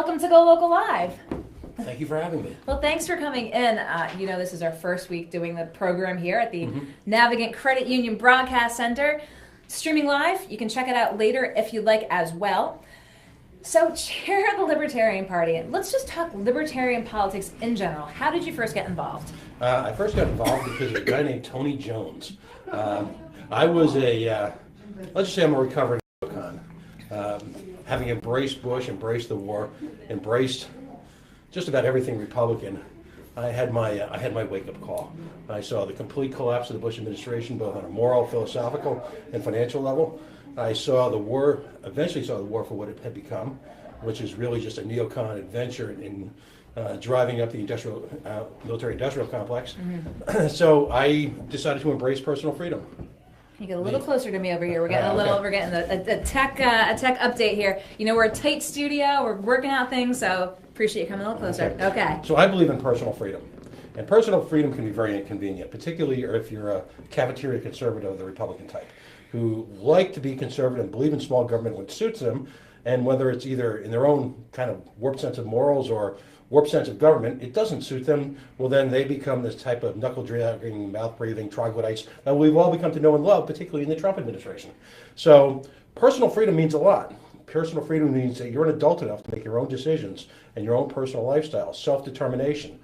Welcome to Go Local Live. Thank you for having me. Well, thanks for coming in. This is our first week doing the program here at the Navigant Credit Union Broadcast Center. Streaming live. You can check it out later if you'd like as well. So, Chair of the Libertarian Party, let's just talk libertarian politics in general. How did you first get involved? I first got involved because of a guy named Tony Jones. I was let's just say I'm a recovering neocon. Having embraced Bush, embraced the war, embraced just about everything Republican, I had my wake-up call. I saw the complete collapse of the Bush administration, both on a moral, philosophical, and financial level. I saw the war, eventually saw the war for what it had become, which is really just a neocon adventure in driving up the military-industrial complex. So I decided to embrace personal freedom. You get a little closer to me over here. We're getting we're getting a tech update here. You know, we're a tight studio. We're working out things, so appreciate you coming a little closer. Okay. So I believe in personal freedom. And personal freedom can be very inconvenient, particularly if you're a cafeteria conservative of the Republican type, who like to be conservative and believe in small government when it suits them, and whether it's either in their own kind of warped sense of morals or warped sense of government, it doesn't suit them, well then they become this type of knuckle-dragging, mouth-breathing troglodytes that we've all become to know and love, particularly in the Trump administration. So personal freedom means a lot. Personal freedom means that you're an adult enough to make your own decisions and your own personal lifestyle, self-determination.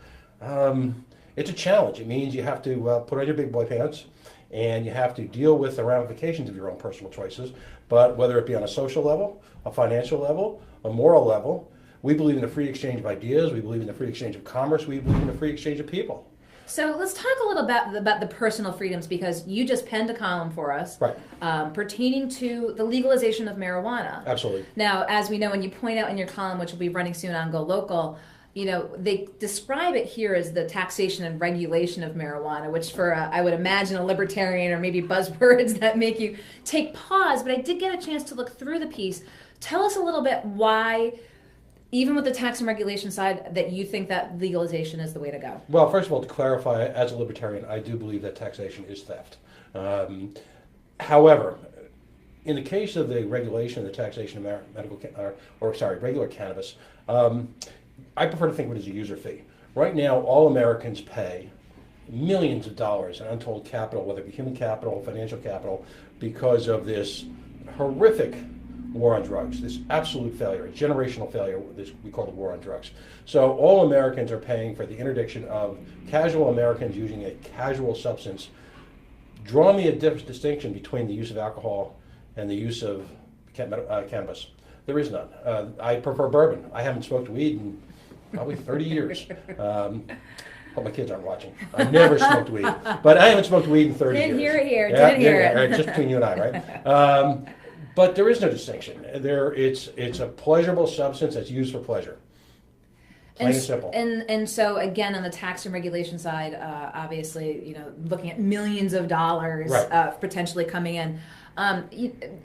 It's a challenge. It means you have to put on your big boy pants and you have to deal with the ramifications of your own personal choices, but whether it be on a social level, a financial level, a moral level, we believe in the free exchange of ideas, we believe in the free exchange of commerce, we believe in the free exchange of people. So let's talk a little bit about the personal freedoms, because you just penned a column for us pertaining to the legalization of marijuana. Absolutely. Now, as we know, when you point out in your column, which will be running soon on Go Local, you know, they describe it here as the taxation and regulation of marijuana, which for, I would imagine, a libertarian or maybe buzzwords that make you take pause. But I did get a chance to look through the piece. Tell us a little bit why, even with the tax and regulation side, that you think that legalization is the way to go. Well, first of all, to clarify, as a libertarian, I do believe that taxation is theft. However, in the case of the regulation and the taxation of regular cannabis, I prefer to think of it as a user fee. Right now, all Americans pay millions of dollars in untold capital, whether it be human capital, financial capital, because of this horrific war on drugs, this absolute failure, a generational failure, this we call the war on drugs. So all Americans are paying for the interdiction of casual Americans using a casual substance. Draw me a distinction between the use of alcohol and the use of cannabis. There is none. I prefer bourbon. I haven't smoked weed in probably 30 years. Hope my kids aren't watching. I've never smoked weed, but I haven't smoked weed in 30 years. Didn't hear it here. Didn't hear it. Just between you and I, right? But there is no distinction. It's a pleasurable substance that's used for pleasure. Plain and simple. And so again, on the tax and regulation side, obviously, you know, looking at millions of dollars potentially coming in.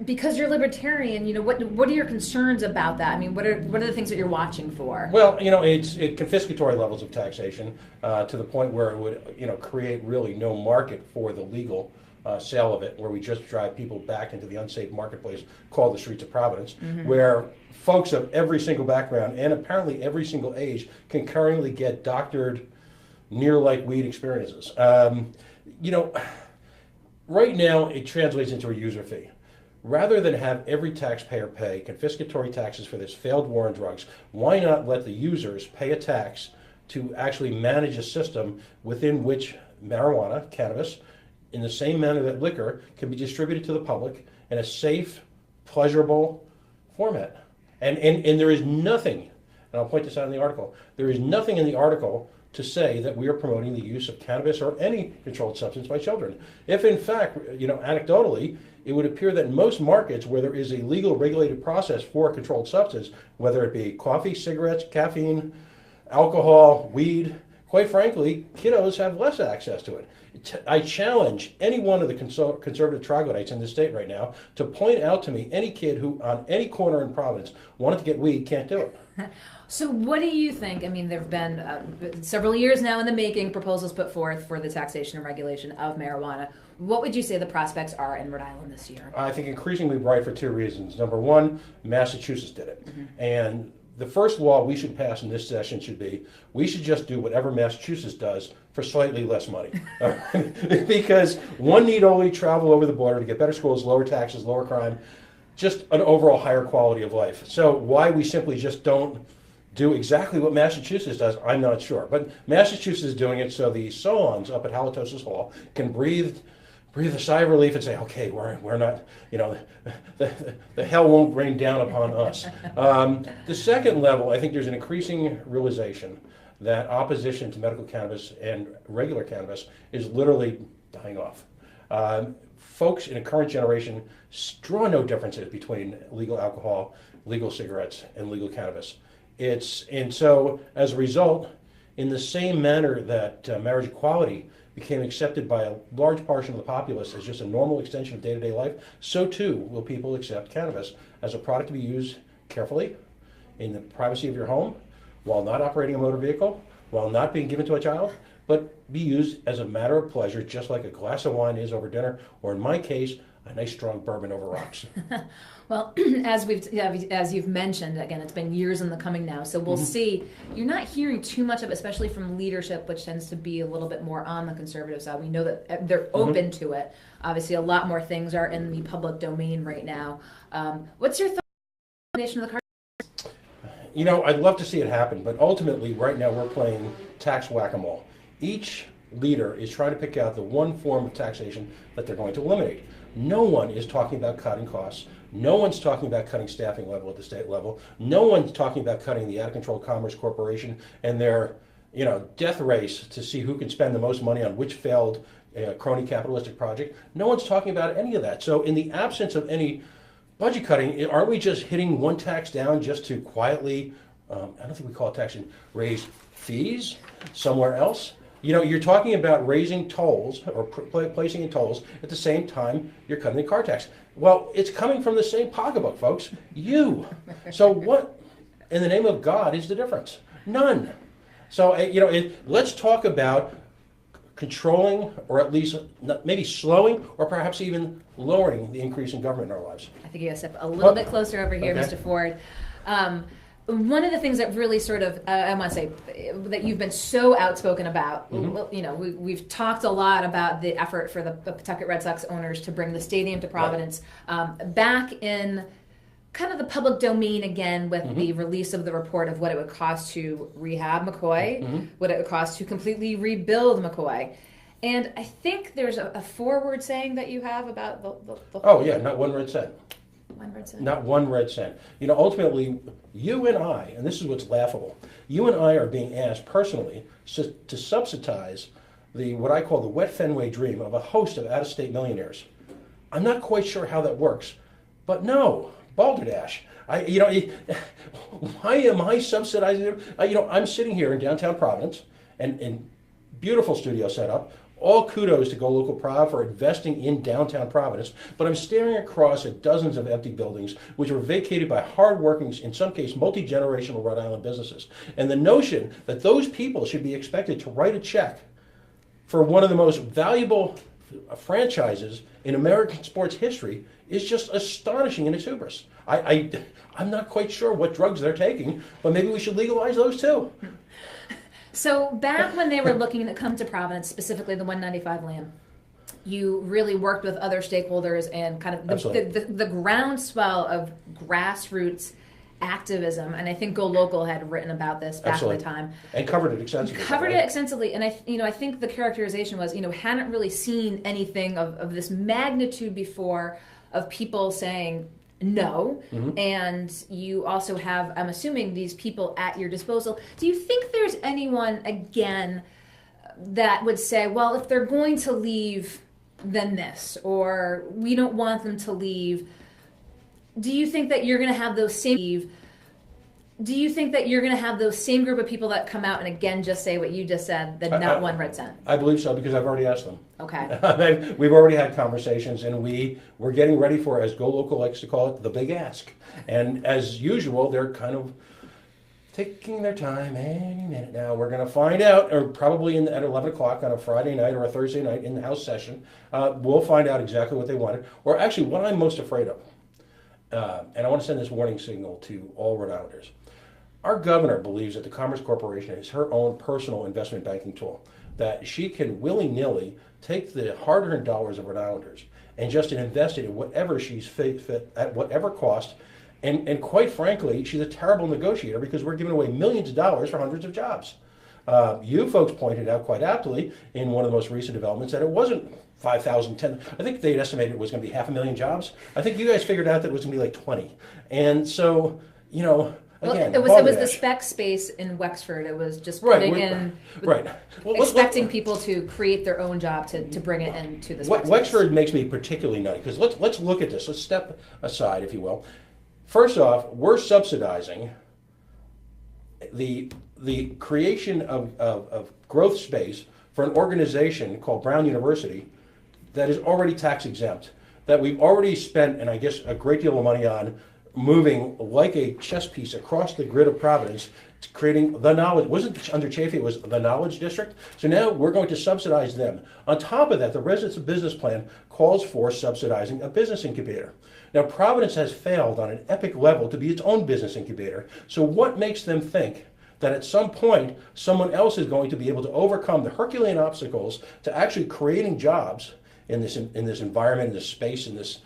Because you're libertarian, you know, what are your concerns about that? I mean, what are the things that you're watching for? Well, you know, it's confiscatory levels of taxation to the point where it would, you know, create really no market for the legal sale of it, where we just drive people back into the unsafe marketplace called the streets of Providence, where folks of every single background and apparently every single age can currently get doctored near-like weed experiences. You know, right now it translates into a user fee. Rather than have every taxpayer pay confiscatory taxes for this failed war on drugs, why not let the users pay a tax to actually manage a system within which marijuana, cannabis, in the same manner that liquor can be distributed to the public in a safe, pleasurable format. And there is nothing, and I'll point this out in the article, there is nothing in the article to say that we are promoting the use of cannabis or any controlled substance by children. If in fact, you know, anecdotally, it would appear that in most markets where there is a legal regulated process for a controlled substance, whether it be coffee, cigarettes, caffeine, alcohol, weed, quite frankly, kiddos have less access to it. I challenge any one of the conservative troglodytes in this state right now to point out to me any kid who on any corner in Providence wanted to get weed can't do it. So what do you think? I mean, there have been several years now in the making proposals put forth for the taxation and regulation of marijuana. What would you say the prospects are in Rhode Island this year? I think increasingly bright for two reasons. Number one, Massachusetts did it. And the first law we should pass in this session should be, we should just do whatever Massachusetts does for slightly less money. Because one need only travel over the border to get better schools, lower taxes, lower crime, just an overall higher quality of life. So why we simply just don't do exactly what Massachusetts does, I'm not sure. But Massachusetts is doing it so the Solons up at Halitosis Hall can breathe a sigh of relief and say, okay, we're not, the hell won't rain down upon us. The second level, I think there's an increasing realization that opposition to medical cannabis and regular cannabis is literally dying off. Folks in the current generation draw no differences between legal alcohol, legal cigarettes, and legal cannabis. And so, as a result, in the same manner that marriage equality became accepted by a large portion of the populace as just a normal extension of day-to-day life, so too will people accept cannabis as a product to be used carefully in the privacy of your home, while not operating a motor vehicle, while not being given to a child, but be used as a matter of pleasure, just like a glass of wine is over dinner, or in my case, a nice strong bourbon over rocks. Well, as you've mentioned, again, it's been years in the coming now, so we'll see. You're not hearing too much of it, especially from leadership, which tends to be a little bit more on the conservative side. We know that they're open to it. Obviously, a lot more things are in the public domain right now. What's your thought on the combination of the cards? I'd love to see it happen, but ultimately, right now, we're playing tax whack-a-mole. Each leader is trying to pick out the one form of taxation that they're going to eliminate. No one is talking about cutting costs. No one's talking about cutting staffing level at the state level. No one's talking about cutting the out-of-control Commerce Corporation and their, death race to see who can spend the most money on which failed crony capitalistic project. No one's talking about any of that. So in the absence of any budget cutting, aren't we just hitting one tax down just to quietly, I don't think we call it taxing, raise fees somewhere else? You're talking about raising tolls or placing in tolls at the same time you're cutting the car tax. Well, it's coming from the same pocketbook, folks. You. So what, in the name of God, is the difference? None. So, let's talk about controlling, or at least maybe slowing, or perhaps even lowering the increase in government in our lives. I think you got to step a little bit closer over here, okay. Mr. Ford. One of the things that really sort of, I want to say, that you've been so outspoken about, we've talked a lot about the effort for the Pawtucket Red Sox owners to bring the stadium to Providence. Right. Back in kind of the public domain again with the release of the report of what it would cost to rehab McCoy, what it would cost to completely rebuild McCoy. And I think there's a forward saying that you have about the Oh, yeah, not one red cent. One red cent. Not one red cent. Ultimately, you and I, and this is what's laughable, you and I are being asked personally to subsidize what I call the wet Fenway dream of a host of out-of-state millionaires. I'm not quite sure how that works, but no, balderdash. Why am I subsidizing them? I'm sitting here in downtown Providence, and beautiful studio setup. All kudos to Go Local Prov for investing in downtown Providence, but I'm staring across at dozens of empty buildings which were vacated by hard-working, in some case, multi-generational Rhode Island businesses. And the notion that those people should be expected to write a check for one of the most valuable franchises in American sports history is just astonishing in its hubris. I'm not quite sure what drugs they're taking, but maybe we should legalize those too. So back when they were looking to come to Providence, specifically the 195 land, you really worked with other stakeholders and kind of the groundswell of grassroots activism. And I think Go Local had written about this back at the time. And covered it extensively. And I think the characterization was, hadn't really seen anything of this magnitude before, of people saying no. And you also have, I'm assuming, these people at your disposal. Do you think there's anyone, again, that would say, well, if they're going to leave, then this, or we don't want them to leave? Do you think that you're going to have those same group of people that come out and again just say what you just said, that not one red cent? I believe so, because I've already asked them. Okay. We've already had conversations, and we're getting ready for, as Go Local likes to call it, the big ask. And as usual, they're kind of taking their time any minute now. We're going to find out, or probably at 11 o'clock on a Friday night or a Thursday night in the House session, we'll find out exactly what they wanted, or actually what I'm most afraid of. And I want to send this warning signal to all Rhode Islanders. Our governor believes that the Commerce Corporation is her own personal investment banking tool, that she can willy-nilly take the hard-earned dollars of Rhode Islanders and just invest it in whatever she's fit at whatever cost. And quite frankly, she's a terrible negotiator because we're giving away millions of dollars for hundreds of jobs. You folks pointed out quite aptly in one of the most recent developments that it wasn't 5,000, 10. I think they'd estimated it was going to be 500,000 jobs. I think you guys figured out that it was going to be like 20. And so, you know, again, well, it was the spec space in Wexford. It was just putting in, right. Well, expecting people to create their own job to bring it into the spec Wexford space. makes me particularly nutty because let's look at this. Let's step aside, if you will. First off, we're subsidizing the creation of growth space for an organization called Brown University that is already tax exempt, that we've already spent, and I guess a great deal of money on, moving like a chess piece across the grid of Providence, to creating the knowledge. It wasn't under Chafee, it was the Knowledge District. So now we're going to subsidize them. On top of that, the Residence Business Plan calls for subsidizing a business incubator. Now, Providence has failed on an epic level to be its own business incubator. So what makes them think that at some point someone else is going to be able to overcome the Herculean obstacles to actually creating jobs in this environment, in this space, in this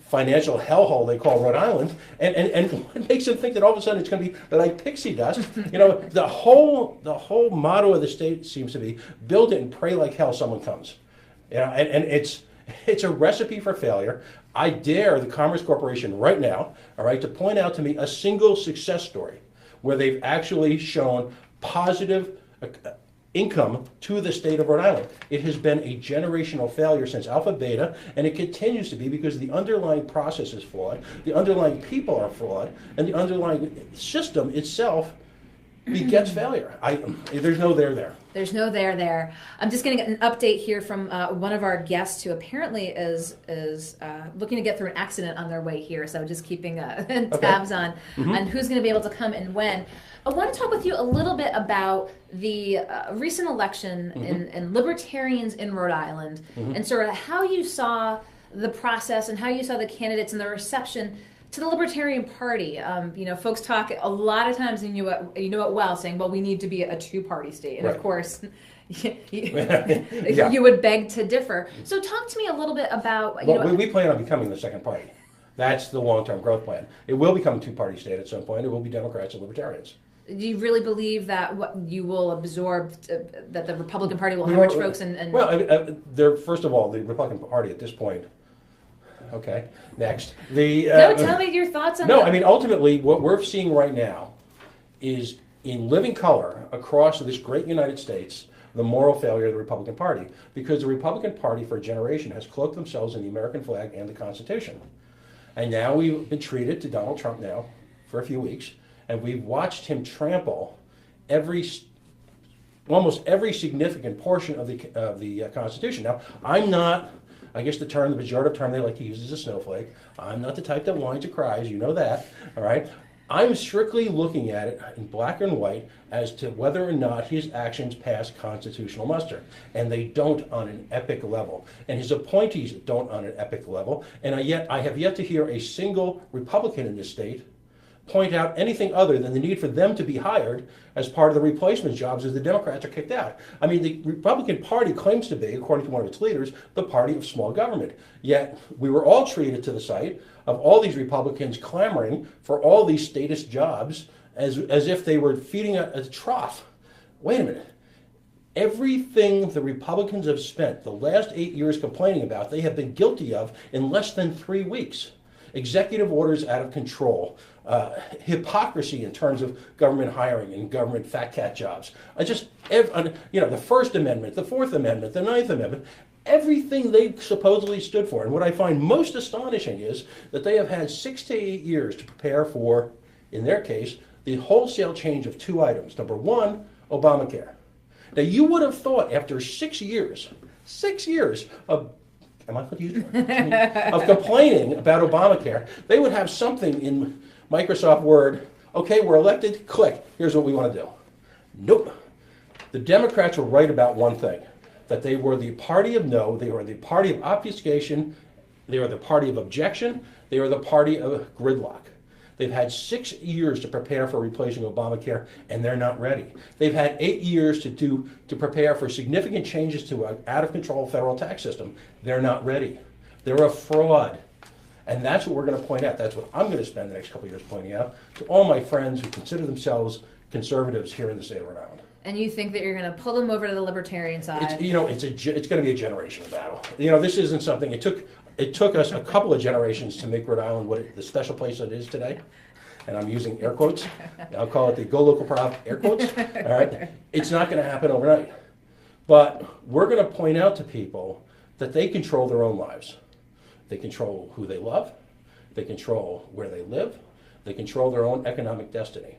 financial hellhole they call Rhode Island, and what makes them think that all of a sudden it's going to be like pixie dust? You know, the whole motto of the state seems to be build it and pray like hell someone comes. You know, and it's a recipe for failure. I dare the Commerce Corporation right now, all right, to point out to me a single success story where they've actually shown positive income to the state of Rhode Island. It has been a generational failure since Alpha Beta, and it continues to be because the underlying process is flawed, the underlying people are flawed, and the underlying system itself begets failure. There's no there. There's no there. I'm just getting an update here from one of our guests who apparently is looking to get through an accident on their way here. So just keeping tabs on who's going to be able to come and when. I want to talk with you a little bit about the recent election and libertarians in Rhode Island and sort of how you saw the process and how you saw the candidates and the reception to the Libertarian Party. You know, folks talk a lot of times, and you know it well, saying, well, we need to be a two-party state. And of course, you would beg to differ. So talk to me a little bit about... we plan on becoming the second party. That's the long-term growth plan. It will become a two-party state at some point. It will be Democrats and Libertarians. Do you really believe that what you will absorb, that the Republican Party will have much folks? Well, first of all, the Republican Party at this point... Okay, next. Tell me your thoughts on that. No, I mean, ultimately, what we're seeing right now is in living color across this great United States, the moral failure of the Republican Party. Because the Republican Party, for a generation, has cloaked themselves in the American flag and the Constitution. And now we've been treated to Donald Trump now for a few weeks, and we've watched him trample almost every significant portion of the Constitution. Now, I'm not... I guess the pejorative term they like to use is a snowflake. I'm not the type that whines or cries, you know that, all right? I'm strictly looking at it in black and white as to whether or not his actions pass constitutional muster. And they don't on an epic level. And his appointees don't on an epic level. And I have yet to hear a single Republican in this state point out anything other than the need for them to be hired as part of the replacement jobs as the Democrats are kicked out. I mean, the Republican Party claims to be, according to one of its leaders, the party of small government. Yet we were all treated to the sight of all these Republicans clamoring for all these statist jobs as if they were feeding a trough. Wait a minute. Everything the Republicans have spent the last 8 years complaining about, they have been guilty of in less than 3 weeks. Executive orders out of control, hypocrisy in terms of government hiring and government fat cat jobs. The First Amendment, the Fourth Amendment, the Ninth Amendment, everything they supposedly stood for. And what I find most astonishing is that they have had 6 to 8 years to prepare for, in their case, the wholesale change of 2 items. Number one, Obamacare. Now, you would have thought after 6 years of of complaining about Obamacare, they would have something in Microsoft Word. Okay, we're elected, click, here's what we want to do. Nope. The Democrats were right about one thing, that they were the party of no, they were the party of obfuscation, they were the party of objection, they were the party of gridlock. They've had 6 years to prepare for replacing Obamacare, and they're not ready. They've had 8 years to prepare for significant changes to an out-of-control federal tax system. They're not ready. They're a fraud. And that's what we're going to point out. That's what I'm going to spend the next couple of years pointing out to all my friends who consider themselves conservatives here in the state of Rhode Island. And you think that you're going to pull them over to the libertarian side? It's going to be a generational battle. This isn't something. It took us a couple of generations to make Rhode Island the special place it is today. And I'm using air quotes. I'll call it the Go Local Prov air quotes. All right. It's not going to happen overnight. But we're going to point out to people that they control their own lives. They control who they love. They control where they live. They control their own economic destiny.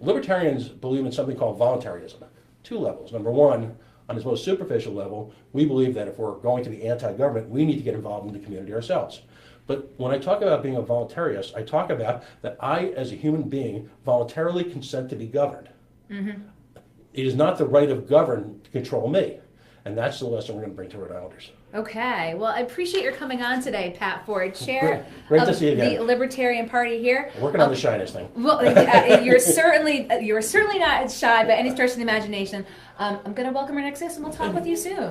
Libertarians believe in something called voluntarism. 2 levels. Number one, on its most superficial level, we believe that if we're going to be anti-government, we need to get involved in the community ourselves. But when I talk about being a voluntarist, I talk about that I, as a human being, voluntarily consent to be governed. Mm-hmm. It is not the right of government to control me. And that's the lesson we're going to bring to Rhode Islanders. Okay. Well, I appreciate your coming on today, Pat Ford, Chair Great of to see you again. the Libertarian Party here. Working on the shyness thing. Well, you're certainly not shy by any stretch of the imagination. I'm going to welcome our next guest, and we'll talk with you soon.